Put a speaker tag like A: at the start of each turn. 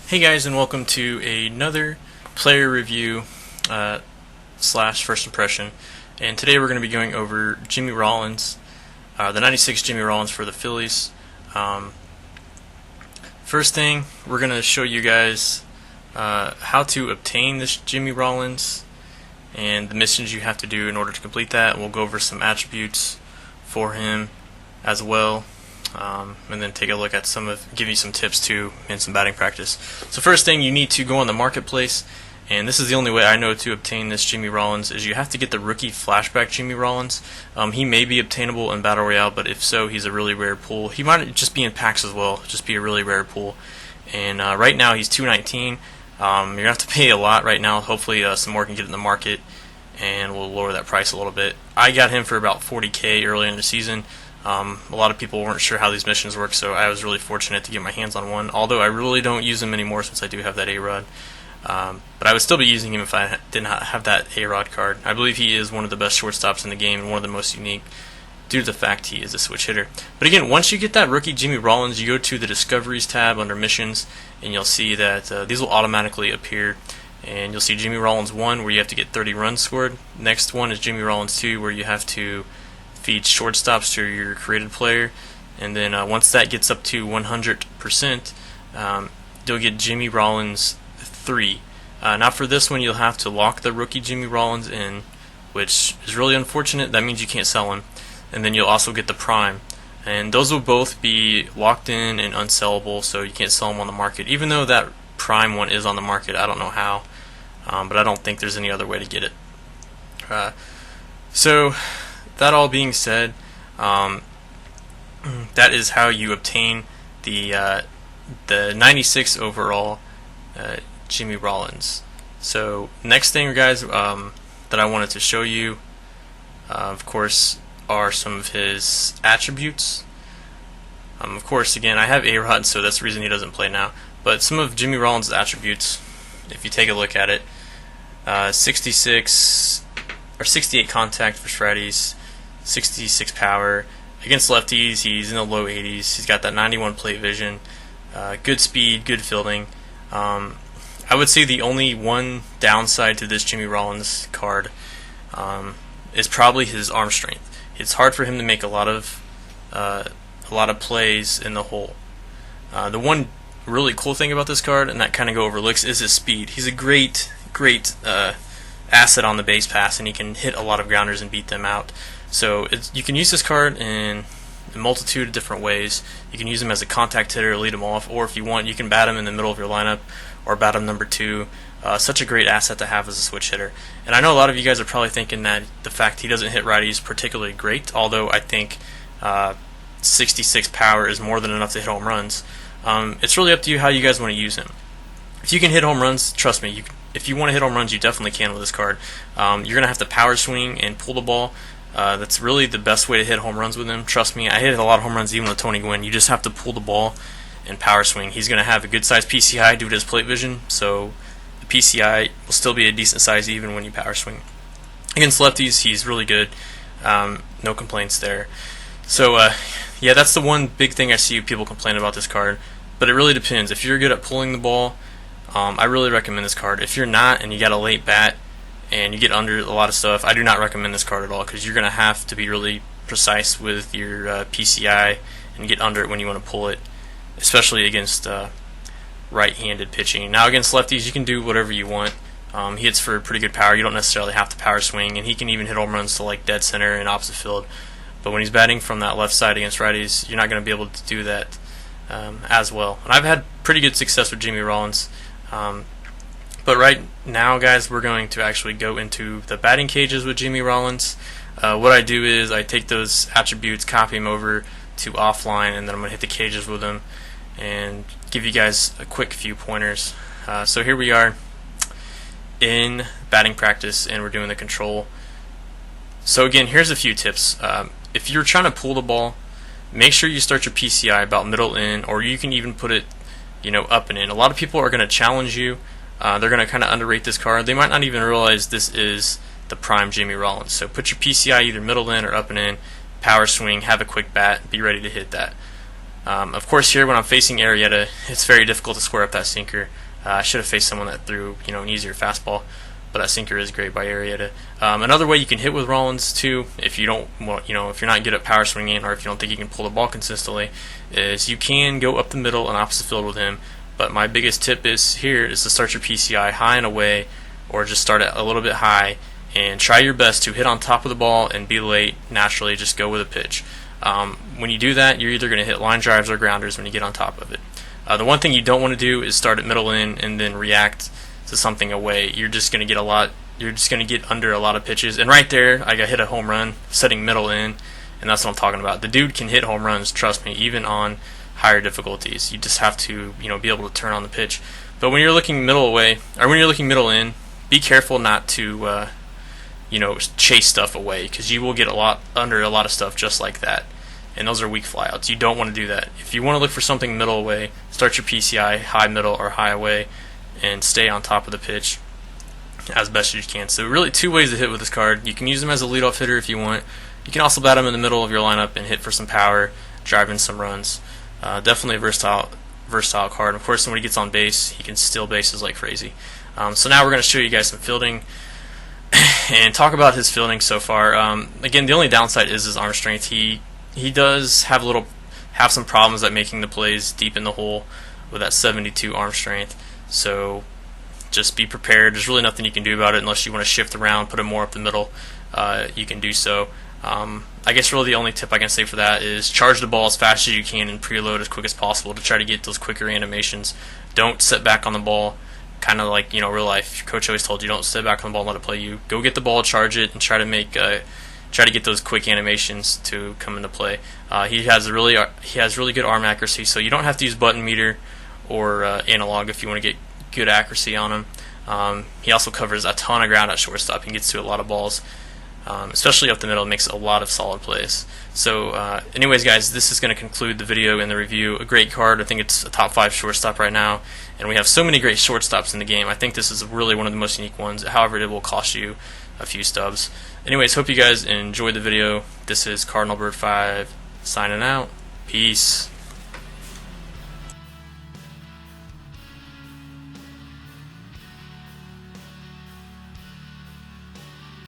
A: Hey guys, and welcome to another player review slash first impression. And today we're going to be going over Jimmy Rollins, the 96 Jimmy Rollins for the Phillies. First thing, we're going to show you guys how to obtain this Jimmy Rollins and the missions you have to do in order to complete that. We'll go over some attributes for him as well. And then take a look at give you some tips too and some batting practice. So first thing, you need to go on the marketplace, and this is the only way I know to obtain this Jimmy Rollins, is you have to get the rookie Flashback Jimmy Rollins. He may be obtainable in Battle Royale, but if so, he's a really rare pull. He might just be in packs as well, just be a really rare pull. And right now he's $219. You're going to have to pay a lot right now. Hopefully some more can get in the market, and we'll lower that price a little bit. I got him for about $40K earlier in the season. A lot of people weren't sure how these missions work, so I was really fortunate to get my hands on one, although I really don't use him anymore since I do have that A-Rod. But I would still be using him if I did not have that A-Rod card. I believe he is one of the best shortstops in the game and one of the most unique due to the fact he is a switch hitter. But again, once you get that rookie Jimmy Rollins, you go to the Discoveries tab under Missions, and you'll see that these will automatically appear. And you'll see Jimmy Rollins 1, where you have to get 30 runs scored. Next one is Jimmy Rollins 2, where you have to feed shortstops to your created player, and then once that gets up to 100%, you'll get Jimmy Rollins 3. Now for this one, you'll have to lock the rookie Jimmy Rollins in, which is really unfortunate. That means you can't sell him. And then you'll also get the Prime, and those will both be locked in and unsellable, so you can't sell them on the market. Even though that Prime one is on the market, I don't know how, but I don't think there's any other way to get it. So that all being said, that is how you obtain the 96 overall Jimmy Rollins. So next thing, guys, that I wanted to show you, of course, are some of his attributes. Of course, again, I have A-Rod, so that's the reason he doesn't play now. But some of Jimmy Rollins' attributes, if you take a look at it, 66 or 68 contact for righties, 66 power. Against lefties, he's in the low 80s. He's got that 91 plate vision, good speed, good fielding. I would say the only one downside to this Jimmy Rollins card is probably his arm strength. It's hard for him to make a lot of plays in the hole. The one really cool thing about this card, and that kind of go overlooks, is his speed. He's a great asset on the base pass, and he can hit a lot of grounders and beat them out. So you can use this card in a multitude of different ways. You can use him as a contact hitter, lead him off, or if you want, you can bat him in the middle of your lineup or bat him number 2. Such a great asset to have as a switch hitter. And I know a lot of you guys are probably thinking that the fact he doesn't hit righties is particularly great, although I think 66 power is more than enough to hit home runs. It's really up to you how you guys want to use him. If you can hit home runs, trust me, if you want to hit home runs, you definitely can with this card. You're going to have to power swing and pull the ball. That's really the best way to hit home runs with him. Trust me, I hit a lot of home runs even with Tony Gwynn. You just have to pull the ball and power swing. He's going to have a good size PCI due to his plate vision, so the PCI will still be a decent size even when you power swing. Against lefties, he's really good. No complaints there. So yeah, that's the one big thing I see people complain about this card. But it really depends. If you're good at pulling the ball, I really recommend this card. If you're not, and you got a late bat and you get under a lot of stuff, I do not recommend this card at all, because you're going to have to be really precise with your PCI and get under it when you want to pull it, especially against right-handed pitching. Now against lefties, you can do whatever you want. He hits for pretty good power. You don't necessarily have to power swing, and he can even hit home runs to like dead center and opposite field. But when he's batting from that left side against righties, you're not going to be able to do that as well. And I've had pretty good success with Jimmy Rollins. But right now, guys, we're going to actually go into the batting cages with Jimmy Rollins. What I do is I take those attributes, copy them over to offline, and then I'm going to hit the cages with them and give you guys a quick few pointers. So here we are in batting practice, and we're doing the control. So again, here's a few tips. If you're trying to pull the ball, make sure you start your PCI about middle in, or you can even put it, up and in. A lot of people are going to challenge you. They're going to kind of underrate this card. They might not even realize this is the prime Jimmy Rollins. So put your PCI either middle in or up and in, power swing, have a quick bat, be ready to hit that. Of course, here when I'm facing Arrieta, it's very difficult to square up that sinker. I should have faced someone that threw an easier fastball, but that sinker is great by Arrieta. Another way you can hit with Rollins too, if you don't want, if you're not good at power swinging, or if you don't think you can pull the ball consistently, is you can go up the middle and opposite field with him. But my biggest tip is to start your PCI high and away, or just start it a little bit high and try your best to hit on top of the ball and be late naturally. Just go with a pitch. When you do that, you're either going to hit line drives or grounders when you get on top of it. The one thing you don't want to do is start at middle in and then react to something away. You're just going to get under a lot of pitches. And right there, I got hit a home run setting middle in, and that's what I'm talking about. The dude can hit home runs, trust me, even on higher difficulties. You just have to be able to turn on the pitch. But when you're looking middle away, or when you're looking middle in, be careful not to chase stuff away, because you will get under a lot of stuff just like that, and those are weak flyouts. You don't want to do that. If you want to look for something middle away, start your PCI high middle or high away and stay on top of the pitch as best as you can. So really 2 ways to hit with this card. You can use him as a leadoff hitter if you want. You can also bat him in the middle of your lineup and hit for some power, drive in some runs. Definitely a versatile card. Of course, when he gets on base, he can steal bases like crazy. So now we're going to show you guys some fielding and talk about his fielding so far. Again, the only downside is his arm strength. He does have some problems at making the plays deep in the hole with that 72 arm strength. So just be prepared. There's really nothing you can do about it unless you want to shift around, put him more up the middle. You can do so. I guess really the only tip I can say for that is charge the ball as fast as you can and preload as quick as possible to try to get those quicker animations. Don't sit back on the ball, kind of like real life. Coach always told you, don't sit back on the ball and let it play you. Go get the ball, charge it, and try to get those quick animations to come into play. He has really good arm accuracy, so you don't have to use button meter or analog if you want to get good accuracy on him. He also covers a ton of ground at shortstop. He gets to a lot of balls. Especially up the middle, makes a lot of solid plays. So anyways guys, this is going to conclude the video and the review. A great card. I think it's a top 5 shortstop right now, and we have so many great shortstops in the game. I think this is really one of the most unique ones. However, it will cost you a few stubs. Anyways, hope you guys enjoyed the video. This is Cardinal Bird 5 signing out. Peace.